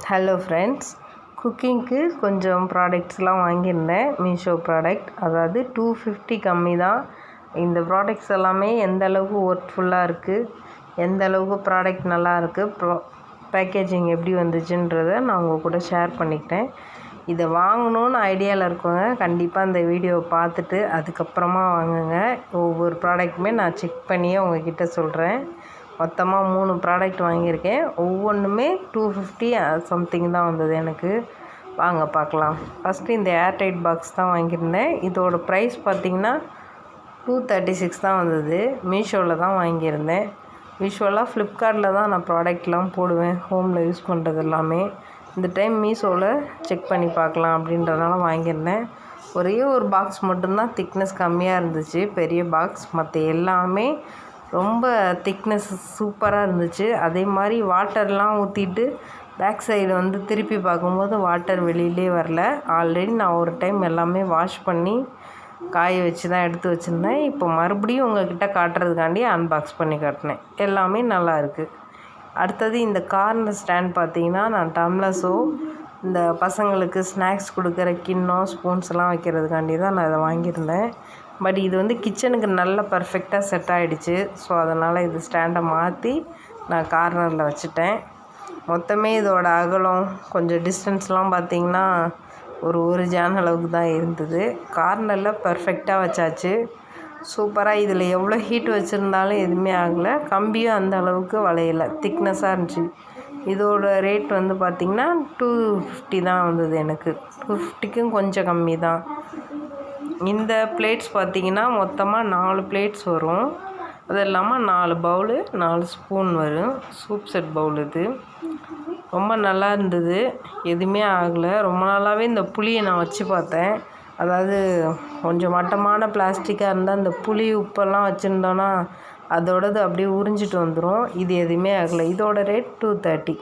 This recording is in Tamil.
ஹலோ ஃப்ரெண்ட்ஸ், குக்கிங்க்கு கொஞ்சம் ப்ராடக்ட்ஸ்லாம் வாங்கியிருந்தேன். மீஷோ ப்ராடக்ட், அதாவது 250 கம்மி தான். இந்த ப்ராடக்ட்ஸ் எல்லாமே எந்த அளவுக்கு ஒர்த்ஃபுல்லாக இருக்குது, எந்த அளவுக்கு ப்ராடக்ட் நல்லா இருக்குது, பேக்கேஜிங் எப்படி வந்துச்சுன்றதை நான் உங்கள் கூட ஷேர் பண்ணிக்கிட்டேன். இதை வாங்கணுன்னு ஐடியாவில் இருக்கவங்க கண்டிப்பாக இந்த வீடியோவை பார்த்துட்டு அதுக்கப்புறமா வாங்குங்க. ஒவ்வொரு ப்ராடக்ட்டுமே நான் செக் பண்ணியே உங்ககிட்ட சொல்கிறேன். மொத்தமாக 3 ப்ராடக்ட் வாங்கியிருக்கேன். ஒவ்வொன்றுமே 250 சம்திங் தான் வந்தது எனக்கு. வாங்க பார்க்கலாம். ஃபஸ்ட்டு இந்த ஏர்டைட் பாக்ஸ் தான் வாங்கியிருந்தேன். இதோட ப்ரைஸ் பார்த்திங்கன்னா 236 தான் வந்தது. மீஷோவில் தான் வாங்கியிருந்தேன். மீஷோவில் ஃப்ளிப்கார்ட்டில் தான் நான் ப்ராடக்ட்லாம் போடுவேன், ஹோமில் யூஸ் பண்ணுறது எல்லாமே. இந்த டைம் மீஷோவில் செக் பண்ணி பார்க்கலாம் அப்படின்றதுனால வாங்கியிருந்தேன். ஒரே ஒரு பாக்ஸ் மட்டும்தான் திக்னஸ் கம்மியாக இருந்துச்சு, பெரிய பாக்ஸ். மற்ற எல்லாமே ரொம்ப திக்னஸ் சூப்பராக இருந்துச்சு. அதே மாதிரி வாட்டர்லாம் ஊற்றிட்டு பேக் சைடு திருப்பி பார்க்கும்போது வாட்டர் வெளியிலே வரல. ஆல்ரெடி நான் ஒரு டைம் எல்லாமே வாஷ் பண்ணி காய வச்சு தான் எடுத்து வச்சுருந்தேன். இப்போ மறுபடியும் உங்கள்கிட்ட காட்டுறதுக்காண்டி அன்பாக்ஸ் பண்ணி காட்டினேன். எல்லாமே நல்லா இருக்குது. அடுத்தது இந்த கார்னர் ஸ்டாண்ட் பார்த்திங்கன்னா, நான் டம்ளர்ஸோ இந்த பசங்களுக்கு ஸ்நாக்ஸ் கொடுக்குற கிண்ணம், ஸ்பூன்ஸ்லாம் வைக்கிறதுக்காண்டி தான் நான் இதை வாங்கியிருந்தேன். பட் இது கிச்சனுக்கு நல்ல பர்ஃபெக்டாக செட் ஆகிடுச்சு. ஸோ அதனால் இது ஸ்டாண்டை மாற்றி நான் கார்னரில் வச்சுட்டேன். மொத்தமே இதோட அகலம் கொஞ்சம் டிஸ்டன்ஸ்லாம் பார்த்திங்கன்னா ஒரு ஜான் அளவுக்கு தான் இருந்தது. கார்னரில் பர்ஃபெக்டாக வச்சாச்சு. சூப்பராக. இதில் எவ்வளோ ஹீட் வச்சுருந்தாலும் எதுவுமே ஆகலை. கம்பியும் அந்த அளவுக்கு வளையலை, திக்னஸாக இருந்துச்சு. இதோட ரேட் பார்த்திங்கன்னா 250 தான் வந்தது எனக்கு. 250க்கும் கொஞ்சம் கம்மி தான். இந்த பிளேட்ஸ் பார்த்திங்கன்னா மொத்தமாக 4 பிளேட்ஸ் வரும். அது இல்லாமல் 4 பவுலு, 4 ஸ்பூன் வரும். சூப் செட் பவுல் இது. ரொம்ப நல்லா இருந்தது, எதுவுமே ஆகலை. ரொம்ப நாளாகவே இந்த புளியை நான் வச்சு பார்த்தேன். அதாவது கொஞ்சம் மட்டமான பிளாஸ்டிக்காக இருந்தால் இந்த புளி உப்பெல்லாம் வச்சுருந்தோன்னா அதோடது அப்படியே உறிஞ்சிட்டு வந்துடும். இது எதுவுமே ஆகலை. இதோட ரேட் 230.